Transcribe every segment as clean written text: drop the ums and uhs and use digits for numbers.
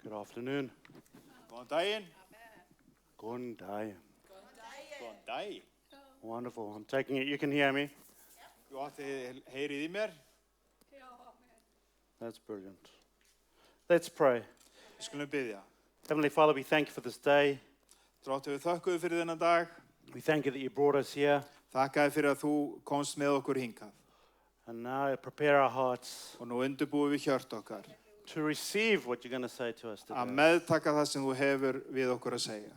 Good afternoon. Góðan daginn. Góðan daginn. Góðan daginn. Wonderful. I'm taking it. You can hear me. Gott, þið heyrið í mér. That's brilliant. Let's pray. Við skulum biðja. Heavenly Father, we thank you for this day. Dróttu við þökkuðu fyrir þennan dag. We thank you that you brought us here. Þakkaði fyrir að þú komst með okkur hingað. And now prepare our hearts Og nú undirbúum við hjört okkar. to receive what you're going to say to us Að today. meðtaka það sem þú hefur við okkur að segja.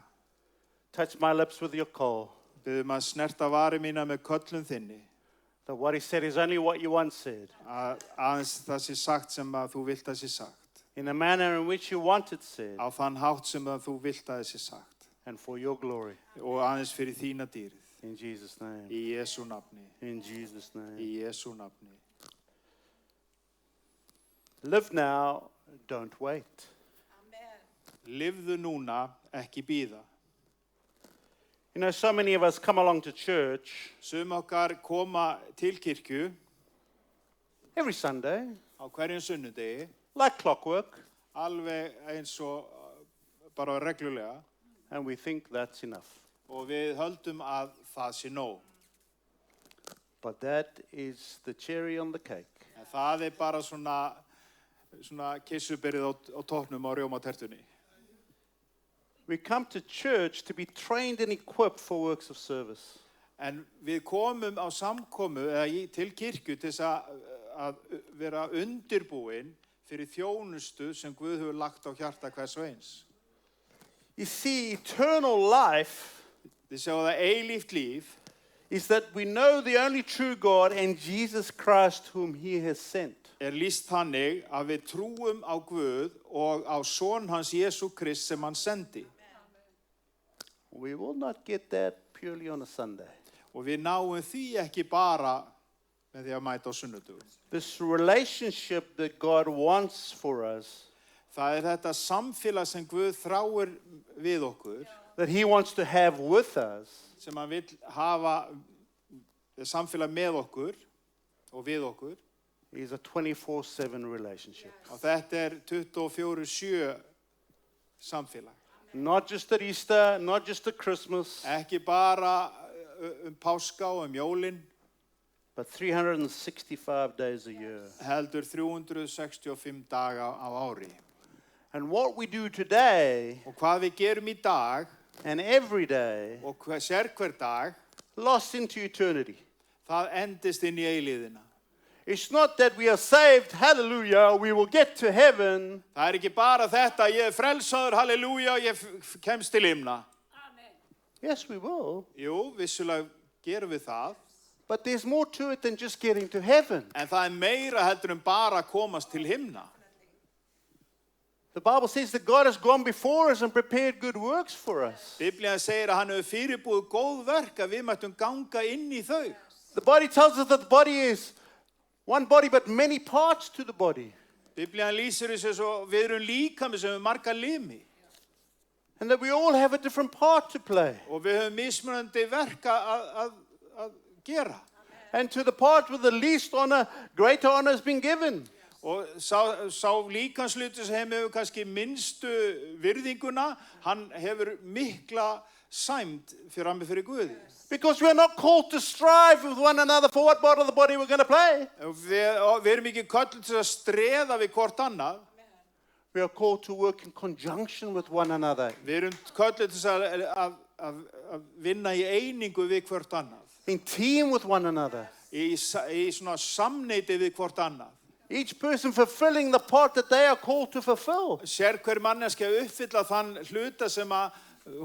Touch my lips with your coal. Biðum að snerta vari mína með köllun þinni. That what he said is only what you once said. Aðeins það sé sagt sem að þú vilt að sé sagt. In the manner in which you want it said. Á þann hátt sem að þú vilt að sé sagt. And for your glory. Og aðeins fyrir þína dýrið. In Jesus' name. Í Jesú nafni. In Jesus' name. Í Jesú nafni. Live now, don't wait. Lifðu núna, ekki bíða. You know, so many of us come along to church Sum okkar koma til kirkju every Sunday, á hverjum sunnudegi, like clockwork, alveg eins og bara reglulega, and we think that's enough. og við höldum að það sé nóg. But that is the cherry on the cake. En það bara svona kissuberið á toppnum á rjómatertunni. We come to church to be trained and equipped for works of service. En við komum á samkomu eða til kirkju til þess að vera undirbúin fyrir þjónustu sem Guð hefur lagt á hjarta hvers og eins. You see, eternal life Þið sjáu það eilíft líf is that we know the only true God and Jesus Christ whom he has sent. lýst þannig að við trúum á Guð og á son hans Jesú Krist sem hann sendi. We will not get that purely on a Sunday. Og við náum því ekki bara með því að mæta á sunnudögum. This relationship that God wants for us, Það þetta samfélag sem Guð þráir við okkur, that he wants to have with us, sem hann vill hafa samfélag með okkur og við okkur, is a 24/7 relationship. og þetta 24/7 samfélag. Not just at Easter, not just at Christmas, Ekki bara páska og jólin, but 365 days a year. heldur 365 daga á ári. And what we do today Og hvað við gerum í dag and every day, og hver dag, lost into eternity. það endist inn í eilíðina. It's not that we are saved, hallelujah, we will get to heaven. Það ekki bara þetta, ég frelsaður, halleluja, ég kemst til himna. Yes, we will. Jú, vissulega gerum við það, But there's more to it than just getting to heaven. en það meira heldur bara að komast til himna. The Bible says that God has gone before us and prepared good works for us. Biblían segir að hann hefur fyrirbúið góð verk að við mættum ganga inn í þau. The body tells us that the body is one body but many parts to the body. Biblían lýsir þessu svo við erum líkami sem við marga limi And that we all have a different part to play. og við höfum mismunandi verk að gera. And to the part with the least honor, greater honor has been given. Og sá líkansluti sem hefur kannski minnstu virðinguna, hann hefur mikla sæmd fyrir Guði. Because we are not called to strive with one another for what part of the body we're going to play. Við erum ekki kölluð til að streða við hvort annað. We are called to work in conjunction with one another. Við erum kölluð til að vinna í einingu við hvort annað. In team with one another. Í svona samneiti við hvort annað. Each person fulfilling the part that they are called to fulfill. Sér hver manneskja uppfylla þann hluta sem að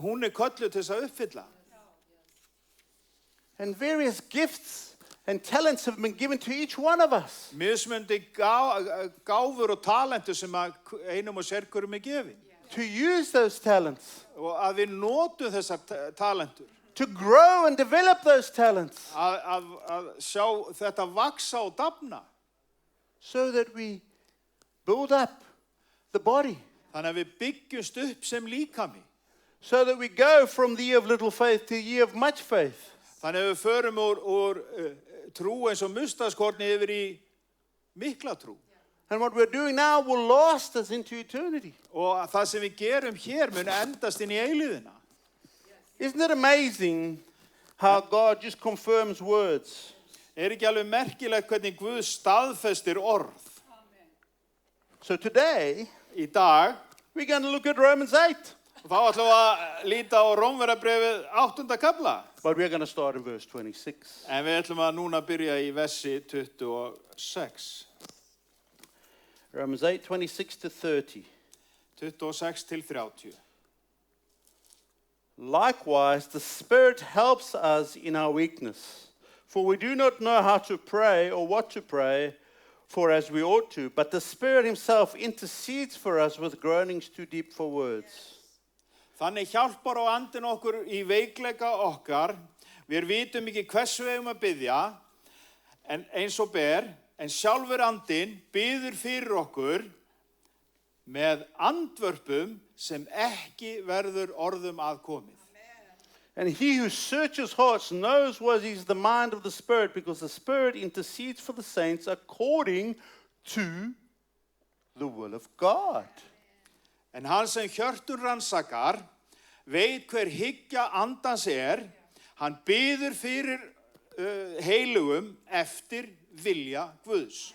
hún kölluð til að uppfylla. And various gifts and talents have been given to each one of us. Mismundi gáfur og talentur sem að einum og sér hverjum gefin. To use those talents. Og að við notum þessar talentur. To grow and develop those talents. Að sjá þetta vaksa og dafna. So that we build up the body. Þannig að við byggjumst upp sem líkami. So that we go from the year of little faith to the year of much faith. Þannig að við förum úr trú eins og mustaskorni yfir í mikla trú. And what we're doing now will last us into eternity. Og það sem við gerum hér mun endast inn í eilífina. Isn't it amazing how God just confirms words? Ekki alveg merkilegt hvernig Guð staðfestir orð? So today, Í dag, we're going to look at Romans 8. og þá ætlum við að líta á Rómverjabréfið 8. kafla. But we're going to start in verse 26. En við ætlum að núna byrja í versi 26. Romans 8, 26 to 30. 26 til 30. Likewise, the Spirit helps us in our weakness. For we do not know how to pray or what to pray for as we ought to, but the Spirit himself intercedes for us with groanings too deep for words. Þannig hjálpar á andinn okkur í veikleika okkar. Við vitum ekki hversu við eigum að biðja, en eins og ber, en sjálfur andinn biður fyrir okkur með andvörpum sem ekki verður orðum að komið. And he who searches hearts knows what is the mind of the Spirit, because the Spirit intercedes for the saints according to the will of God. En hann sem hjörtun rannsakar, veit hver hyggja andans hann biður fyrir heilugum eftir vilja Guðs.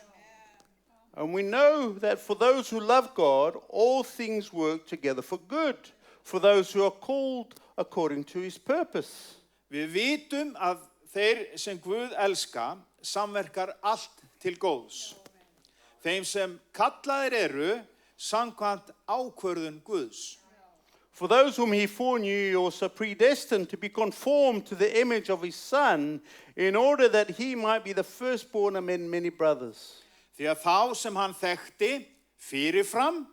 And we know that for those who love God, all things work together for good, for those who are called according to his purpose. Við vitum að þeir sem Guð elska samverkar allt til góðs. Þeim sem kallaðir eru samkvæmt ákvörðun Guðs. For those whom he foreknew, he also predestined to be conformed to the image of his Son, in order that he might be the firstborn among many brothers. Því að þá sem hann þekkti fyrirfram,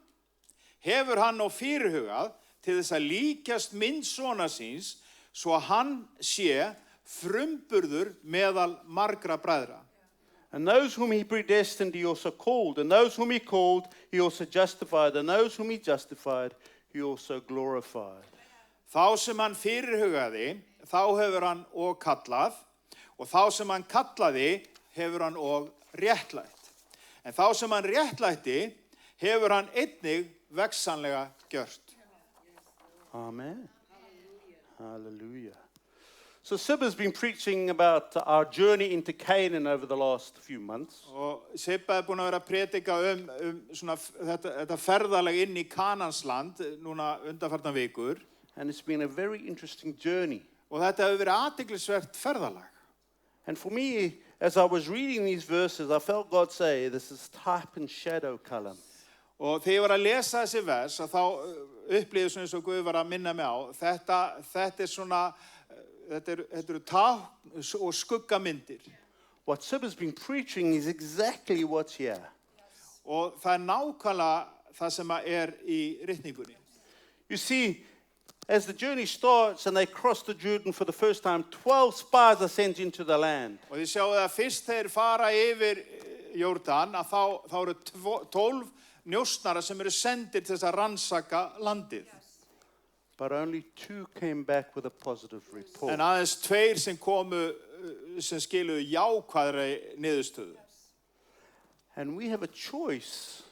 hefur hann á fyrirhugað til þess að líkjast mynd sona síns, svo að hann sé frumburður meðal margra bræðra. And those whom he predestined, he also called. And those whom he called, he also justified. And those whom he justified, he also glorified. Þá sem hann fyrirhugaði, þá hefur hann og kallað, og þá sem hann kallaði, hefur hann og réttlætt. En þá sem hann réttlætti, hefur hann einnig vegsanlega gjört. Amen. Hallelujah. So Sib has been preaching about our journey into Canaan over the last few months. Og Sibba búin að vera að predika svona þetta ferðalag inn í Kanansland núna undanfarnar vikur. And it's been a very interesting journey. Og þetta hefur verið athyglisvert ferðalag. And for me, as I was reading these verses, I felt God say, this is type and shadow color. Og þegar ég var að lesa þessi vers, þá upplýði svona eins og Guð var að minna mig á, þetta er svona, þetta eru tákn og skuggamyndir. What Sib has been preaching is exactly what's here. Og það nákvæmlega það sem í ritningunni. You see, as the journey starts and they cross the Jordan for the first time, 12 spies are sent into the land. Og þið sjáu að fyrst þeir fara yfir Jórdan, að þá eru 12 njósnara sem eru sendir til þess að rannsaka landið. But only 2 came back with a positive report. En aðeins 2 sem komu, sem skiluðu jákvæðri niðurstöðu. And we have a choice.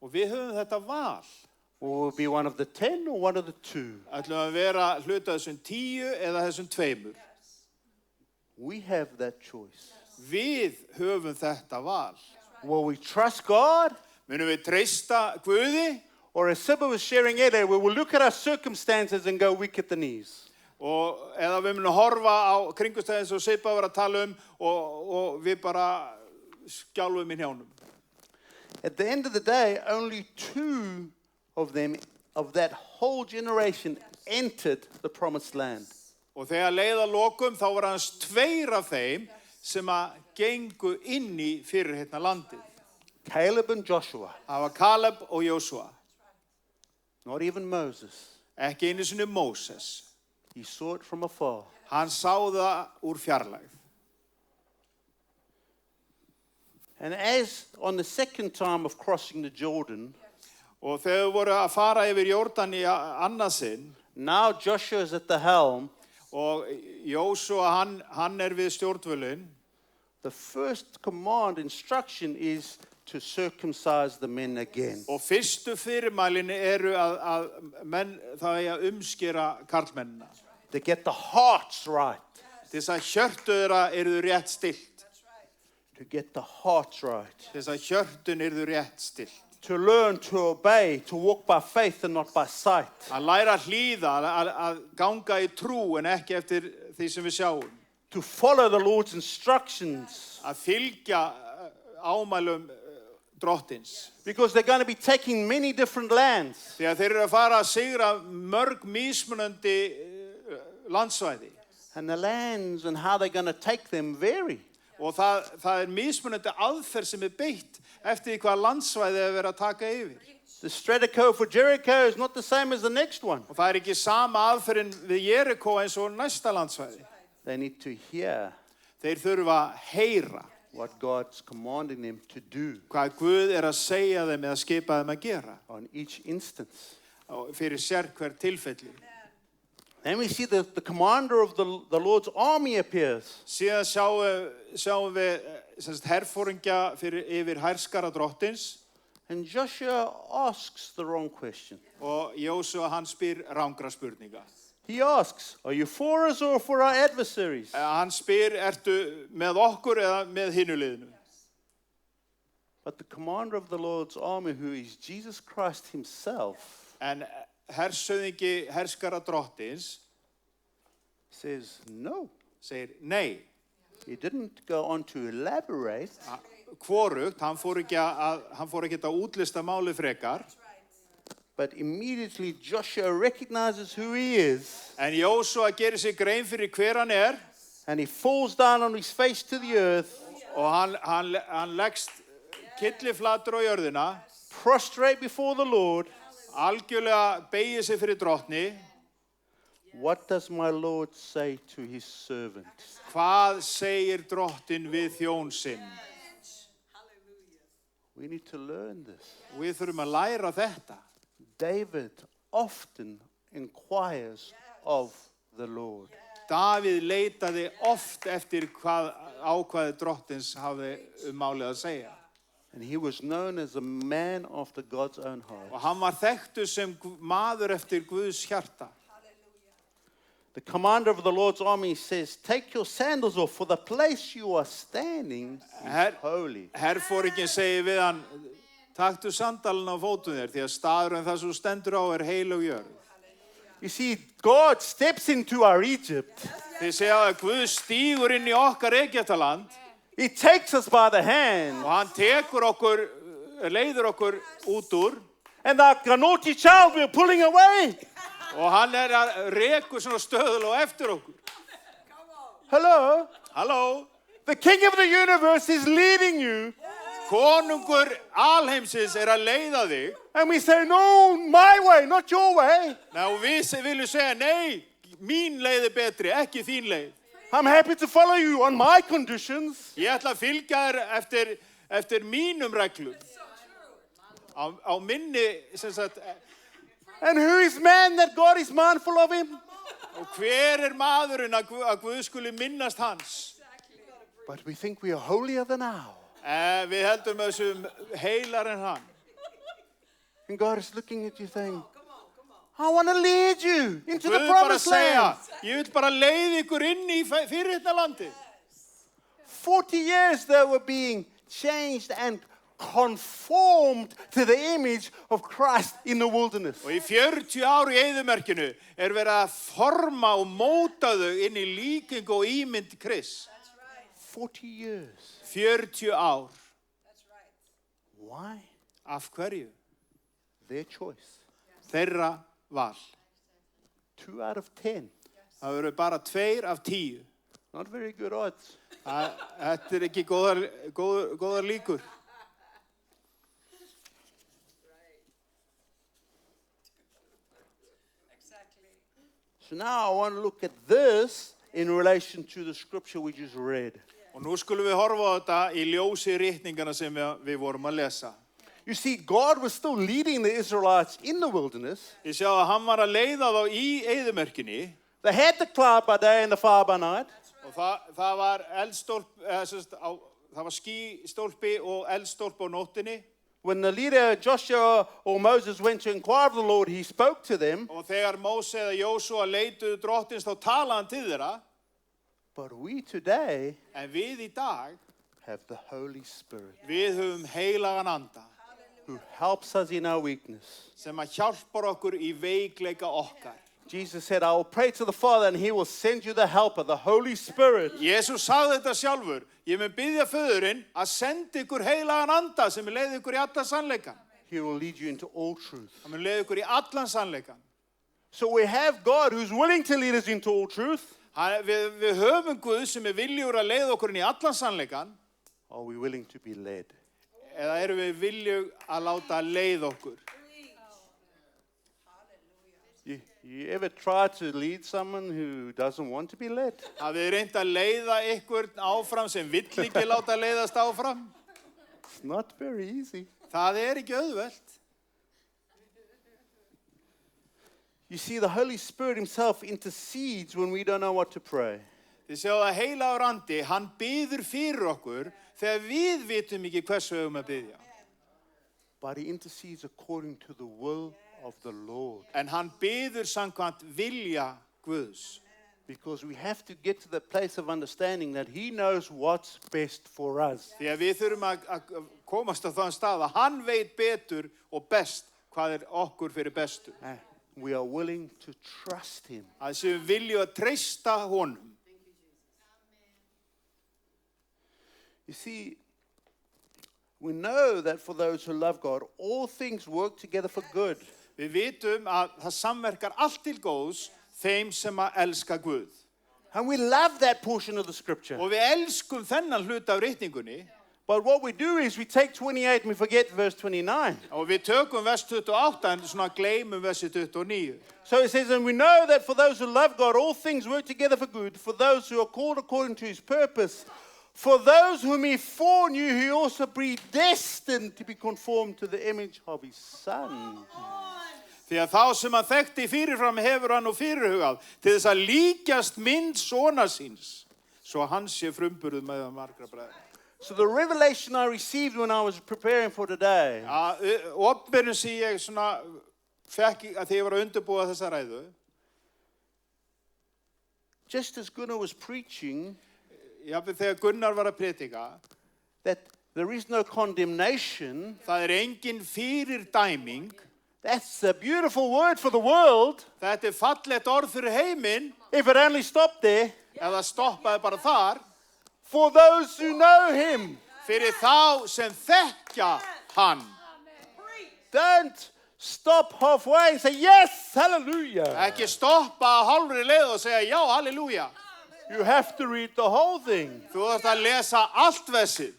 Og við höfum þetta val. Will we be one of the 10 or one of the 2? Ætlum að vera hluta þessum 10 eða þessum 2. We have that choice. Við höfum þetta val. Will we trust God? Munum við treysta Guði? Or as Sibba was sharing earlier, we will look at our circumstances and go weak at the knees. Og eða við munum horfa á kringumstæðin sem Sibba var að tala og við bara skjálfum í hnjánum. At the end of the day, only 2 of them, of that whole generation, entered the promised land. Og þegar leið að lokum, þá var aðeins 2 af þeim sem að gengu inn í fyrirheitna landið. Caleb and Joshua. Það var Kaleb og Jósua. Not even Moses. Ekki einu sinni Móses. He saw it from afar. Hann sá það úr fjarlægð. And as on the second time of crossing the Jordan, Og þegar voru að fara yfir Jórdan í annað sinn, now Joshua is at the helm. og Jósua hann við stjórnvölin, The first command instruction is to circumcise the men again. Og fyrstu fyrirmælin eru að menn það eigi að umskera karlmennina. To get the hearts right. Til þess að hjörtu þeirra eru rétt stillt. To get the hearts right. Til þess að hjörtun eru rétt stillt. To learn to obey, to walk by faith and not by sight. Að læra að hlýða, að ganga í trú en ekki eftir því sem við sjáum. To follow the Lord's instructions. Að fylgja ámælum drottins. Because they're going to be taking many different lands. Því að þeir eru að fara að sigra mörg mismunandi landsvæði. And the lands and how they're going to take them vary. Og það mismunandi aðferð sem beitt eftir því hvað landsvæði er verið að taka yfir. The Stratico for Jericho is not the same as the next one. Og það ekki sama aðferðin við Jeriko eins og næsta landsvæði. They need to hear Þeir þurfa að heyra what God's commanding them to do hvað Guð er að segja þeim eða skipa þeim að gera on each instance. fyrir sérhver tilfelli. Then we see the commander of the Lord's army appears. Síðan sjáum við herforingja yfir hærskara drottins. And Joshua asks the wrong question. Og Jósúa hann spyr rangra spurninga. He asks, are you for us or for our adversaries? Hann spyr, ertu með okkur eða með hinu liðinu? But the commander of the Lord's army, who is Jesus Christ himself, En hersöðingi herskara drottins says no. segir nei. He didn't go on to elaborate. Hvorugt, hann fór ekki að útlista máli frekar. But immediately Joshua recognizes who he is. En Jósúa gerir sig grein fyrir hver hann er. And he falls down on his face to the earth. Og hann leggst kylliflatur á jörðina. Prostrate before the Lord. Algjörlega beygir sig fyrir drottni. What does my Lord say to his servant? Hvað segir drottin við þjón sinn? We need to learn this. Við þurfum að læra þetta. David often inquires of the Lord. Davíð leitaði oft eftir ákvæði drottins hafði málið að segja. And he was known as a man after God's own heart. Og hann var þekktur sem maður eftir Guðs hjarta. The commander of the Lord's army says, take your sandals off, for the place you are standing is holy. Herforinginn segir við hann, taktu sandalina á fótum þér, því að staðurinn það sem stendur á heilög jörð. You see, God steps into our Egypt. Þið segja að Guð stígur inn í okkar Egyptaland. He takes us by the hand. Og hann leiður okkur út úr. And like a naughty child, we're pulling away. Og hann að rekur svona stöðulega eftir okkur. Hello? Halló? The King of the universe is leading you. Konungur alheimsins að leiða þig. And we say, no, my way, not your way. Og við viljum segja, nei, mín leið betri, ekki þín leið. I'm happy to follow you on my conditions. Ég ætla að fylgja þér eftir mínum reglum. Á minni, sem sagt. And who is man that God is mindful of him? Og hver maðurinn að Guð skuli minnast hans? But we think we are holier than thou. Við heldum þessum heilar en hann. And God is looking at you saying, I want to lead you into the promised land. Ég vil bara leiða ykkur inn í fyrirheitna landi. 40 years they were being changed and conformed to the image of Christ in the wilderness. Og í 40 ár í eyðimerkinu verið að forma og móta þau inn í líkingu og ímynd Krists. 40 years. 40 ár. Why? Af hverju? Their choice. Þeirra val. 2 out of 10. Það verður bara 2 af 10. Not very good odds. Þetta ekki góðar líkur. So now I want to look at this in relation to the scripture we just read. Og nú skulum við horfa á þetta í ljósi ritningana sem við vorum að lesa. You see, God was still leading the Israelites in the wilderness. Ég sjá að hann var að leiða þá í eyðimerkinni. They had the cloud by day and the fire by night. Og það var eldstólp, það var skýstólpi og eldstólpi á nóttinni. When the leader Joshua or Moses went to inquire of the Lord, he spoke to them. Og þegar Móse eða Jósúa leituðu drottins, þá talaði hann til þeirra. But we today En við í dag, have the Holy Spirit við höfum heilagan anda who helps us in our weakness. sem að hjálpar okkur í veikleika okkar. Jesus said, I will pray to the Father and he will send you the helper, the Holy Spirit. Jésús sagði þetta sjálfur. Ég mun biðja föðurinn að senda ykkur heilagan anda sem mun leiða ykkur í allan sannleikan. He will lead you into all truth. Það mun leiða ykkur í allan sannleikan. So we have God who's willing to lead us into all truth. Við höfum Guð sem viljur að leiða okkur inn í allan sannleikan. Are we willing to be led? Eða erum við viljug að láta leiða okkur? You ever try to lead someone who doesn't want to be led? Hafið þið reynt að leiða ykkur áfram sem vill ekki láta leiðast áfram? It's not very easy. Það ekki auðvelt. You see, the Holy Spirit himself intercedes when we don't know what to pray. Þið sjáðu að heilagur andi, hann biður fyrir okkur þegar við vitum ekki hversu við höfum að biðja. But he intercedes according to the will of the Lord. En hann biður samkvæmt vilja Guðs. Because we have to get to the place of understanding that he knows what's best for us. Því að við þurfum að komast á þann stað að hann veit betur og best hvað okkur fyrir bestu. We are willing to trust him. Að sem við viljum að treysta honum. You see, we know that for those who love God, all things work together for good. Við vitum að það samverkar allt til góðs þeim sem að elska Guð. And we love that portion of the scripture. Og við elskum þennan hluta af ritningunni. But what we do is we take 28 and we forget verse 29. Og við tökum vers 28 en svona gleymum versi 29. So it says, and we know that for those who love God, all things work together for good, for those who are called according to his purpose. For those whom he foreknew, he also predestined to be conformed to the image of his Son. Því að þá sem hann þekkti fyrirfram hefur hann og fyrirhugað til þess að líkjast mynd sonar síns, svo hann sé frumburður með margra bræðra. So the revelation I received when I was preparing for today, Opnbyrjun sem ég svona fekk að því ég var að undirbúa þessa ræðu, just as Gunnar was preaching, jafnvel þegar Gunnar var að predika, that there is no condemnation. það engin fyrirdæming. That's a beautiful word for the world. Þetta fallegt orð fyrir heiminn, If it only stopped there. ef það stoppaði bara þar, For those who know him. fyrir þá sem þekkja hann. Don't stop halfway and say, yes, hallelujah. Ekki stoppa á hálfri leið og segja já, halleluja. You have to read the whole thing. Þú þarft að lesa allt versið.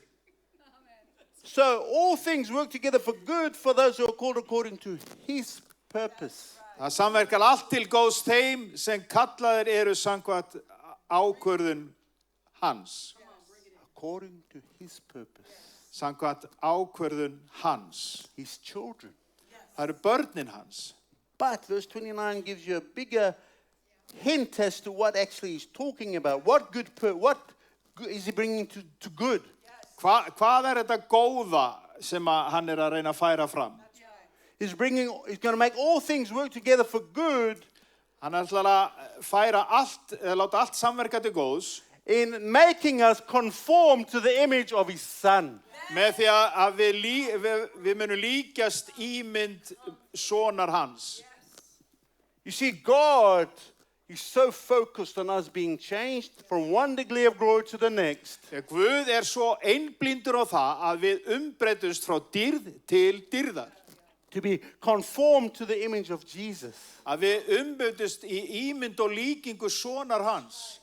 So all things work together for good for those who are called according to his purpose. Það samverkar allt til góðs þeim sem kallaðir eru samkvæmt ákvörðun hans. According to his purpose. Samkvæmt ákvörðun hans. His children. Það eru börnin hans. But verse 29 gives you a bigger hint as to what actually he's talking about. What good is he bringing to good? Hvað þetta góða sem hann að reyna að færa fram? He's going to make all things work together for good. Hann ætlar að færa allt, eða láta allt samverka til góðs. In making us conform to the image of his Son. Með því að við munum líkjast ímynd sonar hans. You see, God is so focused on us being changed from one degree of glory to the next. Guð svo einblindur á það að við umbreytumst frá dýrð til dýrðar. To be conformed to the image of Jesus. Að við umbreytumst í ímynd og líkingu sonar hans.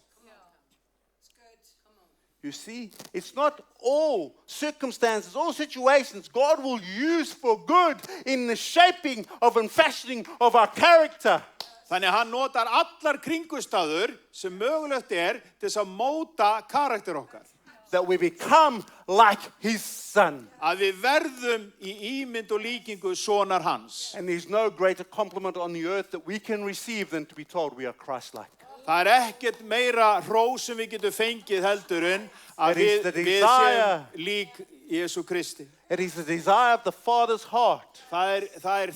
You see, it's not all circumstances, all situations God will use for good in the shaping of and fashioning of our character. Þannig hann notar allar kringustæður sem mögulegt til þess að móta karakter okkar. That we become like his Son. Að við verðum í ímynd og líkingu sonar hans. And there's no greater compliment on the earth that we can receive than to be told we are Christ-like. Það ekkert meira hrós sem við getum fengið heldur en að It is the við desire. séum lík Jesú Kristi. It is the desire of the Father's heart Það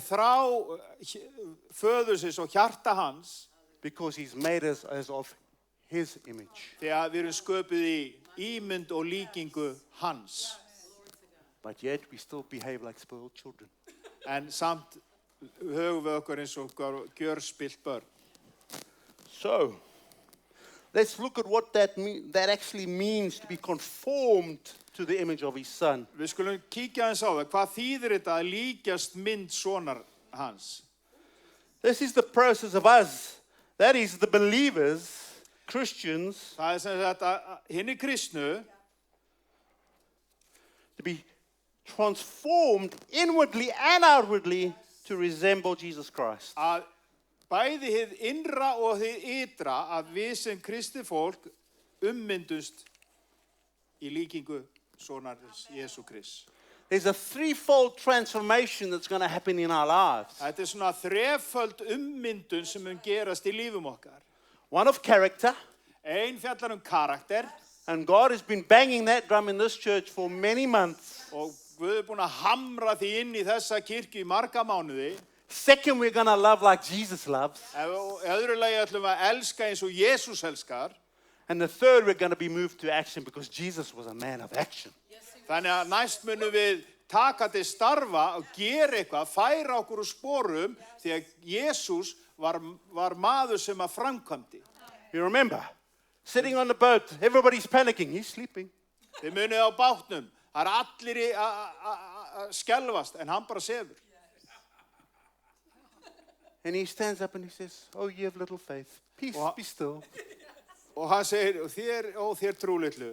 þrá föðursins og hjarta hans because he's made us as of his image. þegar við erum sköpuð í ímynd og líkingu hans. But yet we still behave like spoiled children. En samt höfum við okkur eins og gjörspillt börn. So, let's look at what that actually means to be conformed to the image of his son. Við skulum kíkja aðeins á það. Hvað þýðir þetta að líkjast mynd sonar hans? This is the process of us, that is the believers, Christians, Það sem þetta, hinni kristnu, to be transformed inwardly and outwardly to resemble Jesus Christ. að bæði hið innra og hið ytra að við sem kristi fólk ummyndust í líkingu sonarins Jesú Krist. There's a threefold transformation that's going to happen in our lives. Þetta svona þreföld ummyndun sem mun gerast í lífum okkar. One of character, Ein fjallar karakter and God has been banging that drum in this church for many months. og Guð búinn að hamra því inn í þessa kirkju í marga mánuði. Second, we're going to love like Jesus loves. Í öðru lagi ætlum við að elska eins og Jesús elskar. And the third, we're going to be moved to action because Jesus was a man of action. Þannig að næst munum við taka til starfa og gera eitthvað, færa okkur úr sporum því að Jesús var maður sem að framkvæmdi. You remember, sitting on the boat, everybody's panicking. He's sleeping. Þið munið á bátnum, það allir að skelfast en hann bara sefur. And he stands up and he says, oh, you have little faith. Peace, be still. Og hann segir, þér trúlitlu.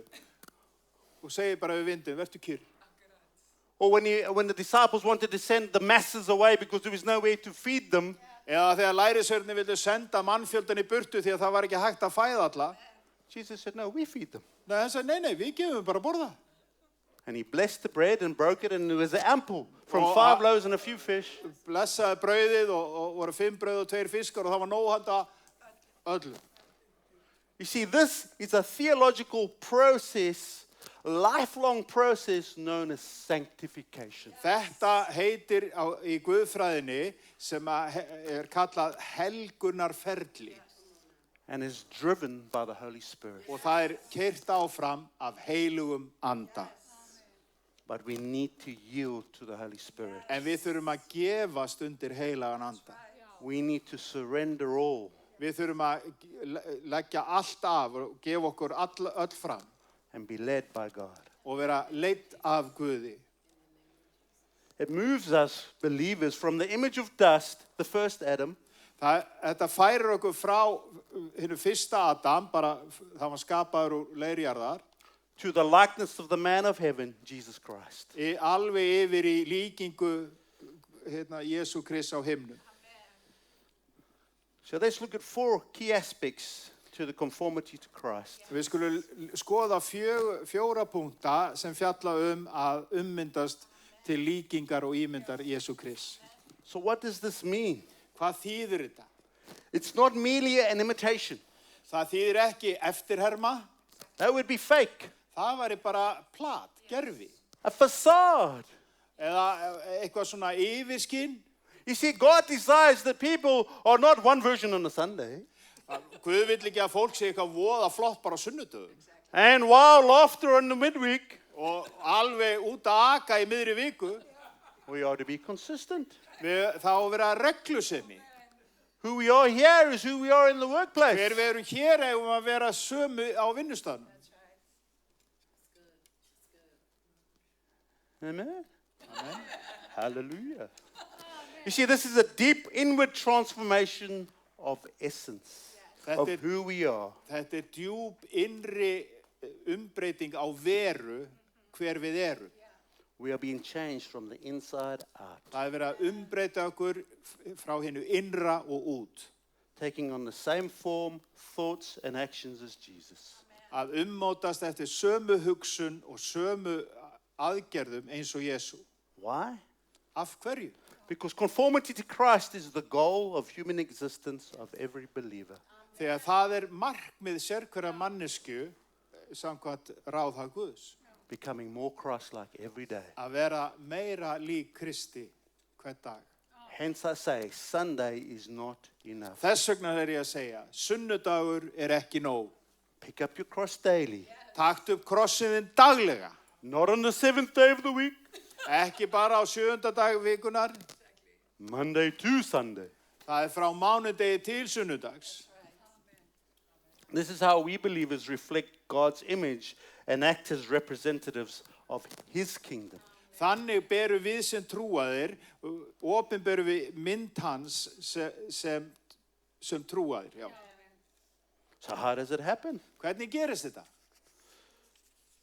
Og segir bara við vindum, vertu kyrr. Or when the disciples wanted to send the masses away because there was no way to feed them, Eða þegar lærisveinarnir vildu senda mannfjöldan í burtu því að það var ekki hægt að fæða alla. Jesus said, no, we feed them. Nei, hann sagði, nei, við gefum bara að borða. And he blessed the bread and broke it, and there was ample from Oh, 5 loaves and a few fish. Blessaði brauðið og voru 5 brauð og 2 fiskar og það var nóg handa öllu. You see, this is a theological process, lifelong process known as sanctification. Þetta heitir í Guðfræðinni sem kallað helgunarferli And is driven by the Holy Spirit. og það keyrt áfram af heilugum anda. But we need to yield to the Holy Spirit. En við þurfum að gefast undir heilagan anda. We need to surrender all. Við þurfum að leggja allt af og gefa okkur öll fram And be led by God. og vera leidd af Guði. It moves us, believers, from the image of dust, the first Adam, Þetta færir okkur frá hinu fyrsta Adam, bara það var skapaður úr leirjarðar, to the likeness of the man of heaven, Jesus Christ. alveg yfir í líkingu Jesú Krist á himnum. So let's look at 4 key aspects to the conformity to Christ. Við skulum skoða 4 punkta sem fjalla að ummyndast til líkingar og ímyndar Jesú Krist. So what does this mean? Hvað þýðir þetta? It's not merely an imitation. Það þýðir ekki eftirherma, That would be fake. það væri bara plat, gerfi. A facade. Eða eitthvað svona yfirskinn. You see, God desires that people are not one version on a Sunday. Guð vill ekki að fólk sé eitthvað voða flott bara á sunnudögum. And wow, laughter on the midweek. Og alveg út að aka í miðri viku. We are to be consistent. Það á að vera reglusemi. Who we are here is who we are in the workplace. Hver við erum hér eigum að vera sömu á vinnustaðnum. Amen. Amen. Hallelujah. You see, this is a deep inward transformation of essence, of who we are. Þetta djúp innri umbreyting á veru hver við erum. We are being changed from the inside out, Það verið að umbreyta okkur frá hinu innra og út. taking on the same form, thoughts, and actions as Jesus. Að ummótast eftir sömu hugsun og sömu aðgerðum eins og Jesú. Why? Af hverju? Because conformity to Christ is the goal of human existence of every believer. Þegar það markmið sérhverja mannesku samkvæmt ráðhag Guðs. Becoming more Christ-like every day. Að vera meira lík Kristi hvern dag. Hence I say, Sunday is not enough. Þess vegna ég að segja, sunnudagur ekki nóg. Pick up your cross daily. Taktu upp krossinn þinn daglega. Not on the 7th day of the week. Ekki bara á 7. dag vikunar. Monday to Sunday. Það frá mánudegi til sunnudags. This is how we believers reflect God's image and act as representatives of His kingdom. Þannig berum við sem trúaðir, opinberum við mynd hans sem trúaðir. Já. So how does it happen? Hvernig gerist þetta?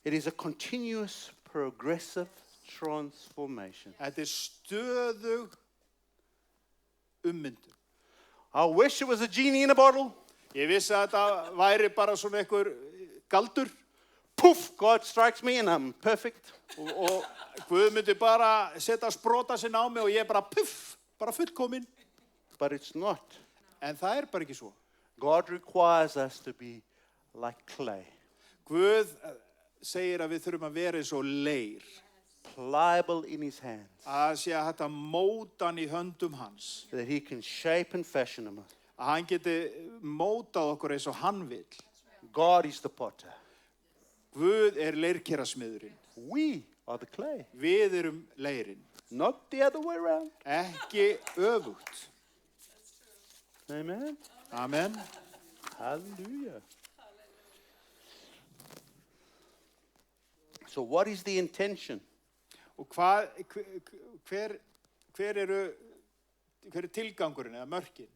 It is a continuous, progressive transformation. Þetta stöðug ummyndun. I wish it was a genie in a bottle. Ég vissi að þetta væri bara svona einhver galdur. Poof, God strikes me and I'm perfect. Og Guð myndi bara setja sprota sinn á mig og ég bara puff, bara fullkomin. But it's not. En það bara ekki svo. God requires us to be like clay. Guð segir að við þurfum að vera eins og leir. Pliable in His hands. Að sé að þetta móta hann í höndum hans. That He can shape and fashion them. Að hann geti mótað okkur eins og hann vill. God is the potter. Guð leirkerasmiðurinn. We are the clay. Við erum leirinn. Not the other way around. Ekki öfugt. Amen. Amen. Hallelujah. So what is the intention? Og hver tilgangurinn eða mörkin?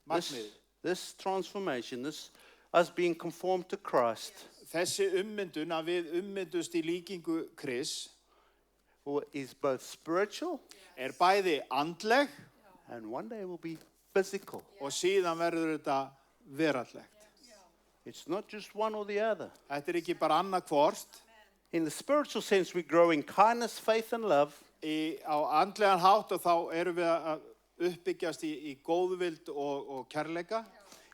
Markmiðið. This transformation, this us being conformed to Christ. Þessi ummyndun að við ummyndust í líkingu Krists is both spiritual bæði andleg and one day will be physical. Og síðan verður þetta veraldlegt. It's not just one or the other. Þetta ekki bara annað hvort. In the spiritual sense, we grow in kindness, faith, and love. Á andlegan hátt og þá erum við að uppbyggjast í góðvild og kærleika.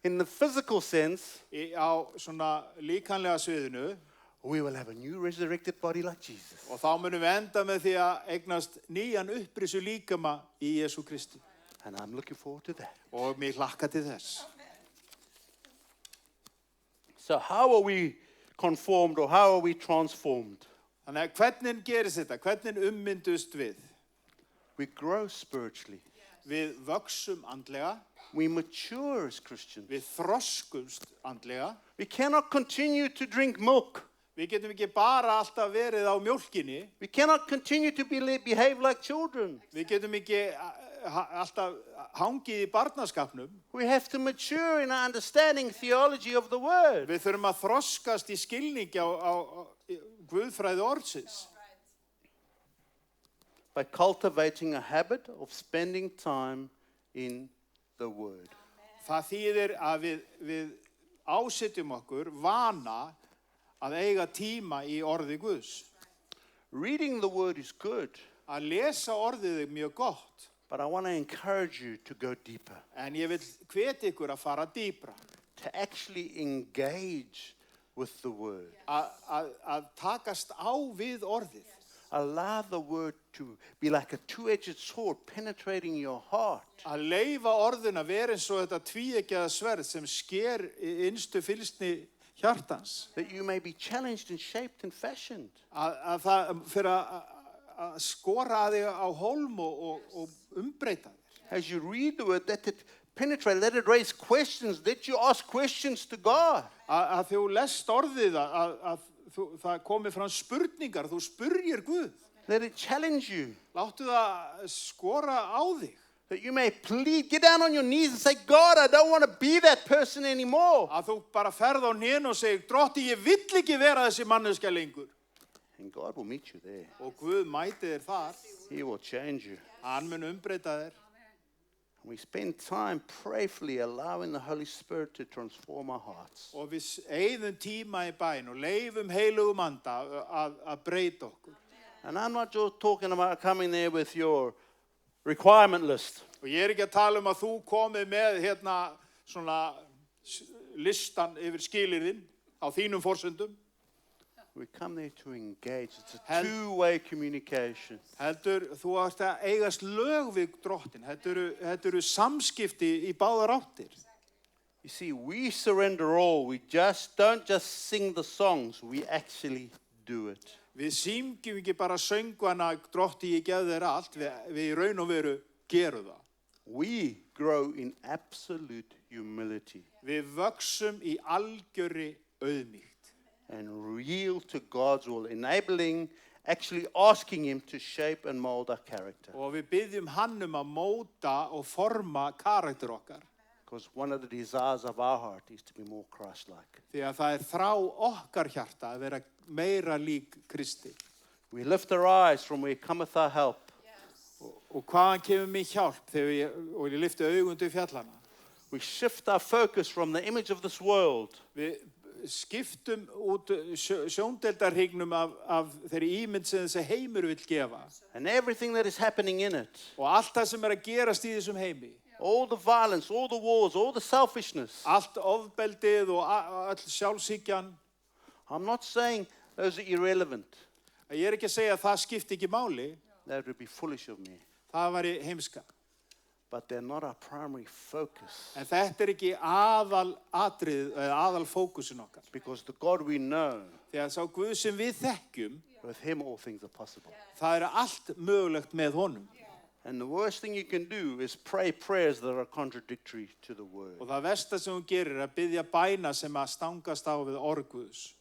In the physical sense, á svona líkamlega sviðinu, we will have a new resurrected body like Jesus. Og þá munum við enda með því að eignast nýjan upprisu líkama í Jesú Kristi. And I'm looking forward to that. Og mig hlakka til þess. So how are we conformed or how are we transformed? Þannig að hvernig gerist þetta? Hvernig ummyndust við? We grow spiritually. Við vöxum andlega. We mature as Christians. Við þroskumst andlega. We cannot continue to drink milk. Við getum ekki bara alltaf verið á mjólkinni. We cannot continue to behave like children. Við getum ekki alltaf hangið í barnaskapnum. We have to mature in our understanding theology of the word. Við þurfum að þroskast í skilningi á guðfræði orðsins. By cultivating a habit of spending time in the word. Það þýðir að við ásetjum okkur vana að eiga tíma í orði Guðs. Reading the word is good. Að lesa orðið mjög gott. But I want to encourage you to go deeper. En ég vil hvetja ykkur að fara dýpra. To actually engage with the word. Að takast á við orðið. Allow the word to be like a two-edged sword penetrating your heart. Að leyfa orðin að vera eins og þetta tvíeggjaða sverð sem sker innstu fylgsni hjartans. That you may be challenged and shaped and fashioned. Að það fyrir að skora að þig á hólm og umbreyta þig. As you read the word, let it penetrate, let it raise questions, let you ask questions to God. Að þú lest orðið að það komi fram spurningar, þú spurjir Guð. Let it challenge you. Láttu það skora á þig. That you may plead, get down on your knees and say, God, I don't want to be that person anymore. Að þú bara ferð á hnén og segir, Drotti, ég vill ekki vera þessi manneskja lengur. And God will meet you there. Og Guð mæti þér þar. He will change you. Hann mun umbreyta þér. We spend time prayerfully allowing the Holy Spirit to transform our hearts. Og við eyðum tíma í bæn og leifum heilugum anda að breyta okkur. And I'm not just talking about coming there with your requirement list. Og ég ekki að tala að þú komið með hérna svona listan yfir skilyrðin á þínum forsendum. We come there to engage. It's a two-way communication. Heldur, þú átt að eigast lög við drottin. Þetta eru samskipti í báðar áttir. You see, we surrender all. We don't just sing the songs. We actually do it. Við syngjum ekki bara söngvana drotti ég gef þér allt. Við í raun og veru gerum það. We grow in absolute humility. Við vöxum í algjörri auðmýkt. And yield to God's will, actually asking Him to shape and mold our character. Og við biðjum hann að móta og forma karakter okkar. Because one of the desires of our heart is to be more Christ-like. Því að það þrá okkar hjarta að vera meira lík Kristi. We lift our eyes from where cometh our help. Og hvaðan kemur mér hjálp þegar ég lyfti augun til fjallana? We shift our focus from the image of this world. Við skiptum út sjóndeildarhringnum af þeirri ímynd sem þessi heimur vill gefa. And everything that is happening in it. Og allt það sem að gerast í þessum heimi. All the violence, all the wars, all the selfishness. Allt ofbeldið og all sjálfshyggjan. I'm not saying those are irrelevant. Ég ekki að segja að það skipti ekki máli. That would be foolish of me. Það væri heimska. But they're not our primary focus. En þetta ekki aðalatrið eða aðalfókusin okkar. Because the God we know, Þegar sá Guð sem við þekkjum, with Him all things are possible. það allt mögulegt með honum. And the worst thing you can do is pray prayers that are contradictory to the word. Og það versta sem hún gerir að biðja bæna sem að stangast á við orð Guðs.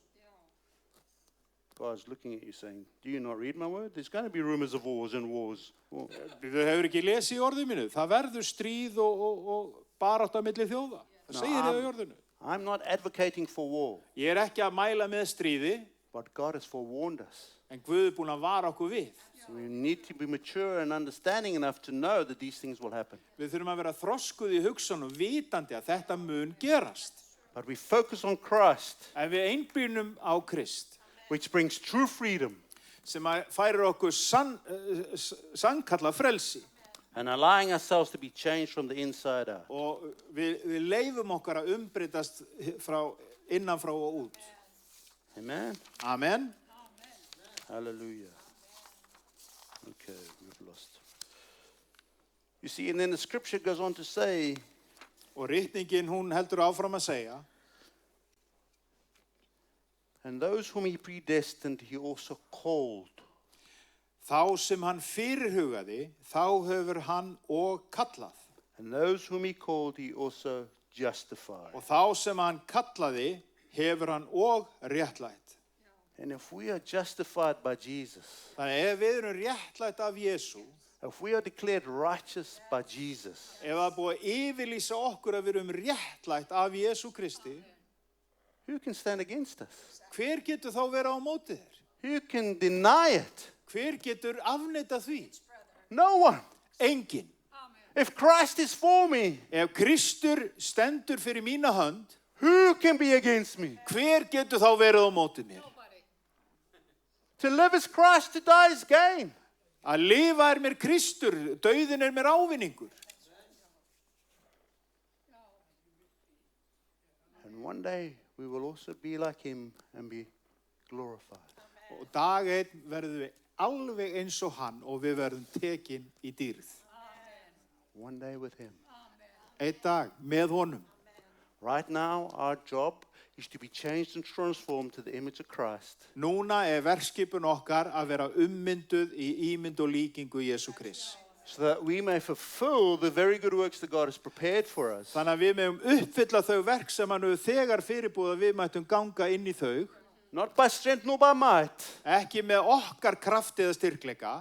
God's looking at you saying, do you not read my word? There's going to be rumors of wars and wars. Þú hefur ekki lesið í orðinu mínu. Það verður stríð og barátta milli þjóða. Það segir það í orðinu. I'm not advocating for war. Ég ekki að mæla með stríði. But God has forewarned us. En Guð búinn að vara okkur við. So we need to be mature and understanding enough to know that these things will happen. Við þurfum að vera þroskuð í hugsun og vitandi að þetta mun gerast. But we focus on Christ. En við einblínum á Krist. Which brings true freedom. Sem færir okkur sannkalla frelsi. And allowing ourselves to be changed from the inside out. Og við leifum okkar að umbreytast innan frá og út. Amen. Amen. Hallelujah. Okay, we've lost. You see, and then the scripture goes on to say, og ritningin hún heldur áfram að segja, and those whom He predestined, He also called. Þá sem hann fyrirhugaði, þá hefur hann og kallað. And those whom He called, He also justified. Og þá sem hann kallaði, hefur hann og réttlætt. And if we are justified by Jesus, Þannig ef við erum réttlætt af Jesú, if we are declared righteous by Jesus, ef það búið að yfirlýsa okkur að við erum réttlætt af Jesú Kristi, who can stand against us? hver getur þá vera á móti þér? Who can deny it? Hver getur afneitað því? No one. Enginn. If Christ is for me, Ef Kristur stendur fyrir mína hönd, who can be against me? hver getur þá verið á móti mér? To live is Christ, to die is gain. Að lifa mér Kristur, dauðinn mér ávinningur. And one day we will also be like Him and be glorified. Og dag einn verðum við alveg eins og hann og við verðum tekin í dýrð. One day with Him. Einn dag með honum. Right now, our job is to be changed and transformed to the image of Christ. Núna verkskipun okkar að vera ummynduð í ímynd og líkingu Jesú Krist. So that we may fulfill the very good works that God has prepared for us. Þannig að við megum uppfylla þau verk sem hann hefur þegar fyrirbúið að við mættum ganga inn í þau. Not by strength nor by might, Ekki með okkar kraft eða styrkleika,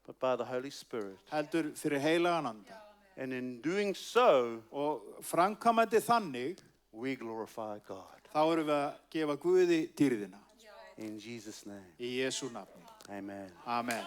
but by the Holy Spirit. heldur fyrir heilagan anda. And in doing so, Og framkvæmandi þannig, we glorify God. þá erum við að gefa Guði dýrðina. In Jesus' name. Í Jesú nafni. Amen. Amen.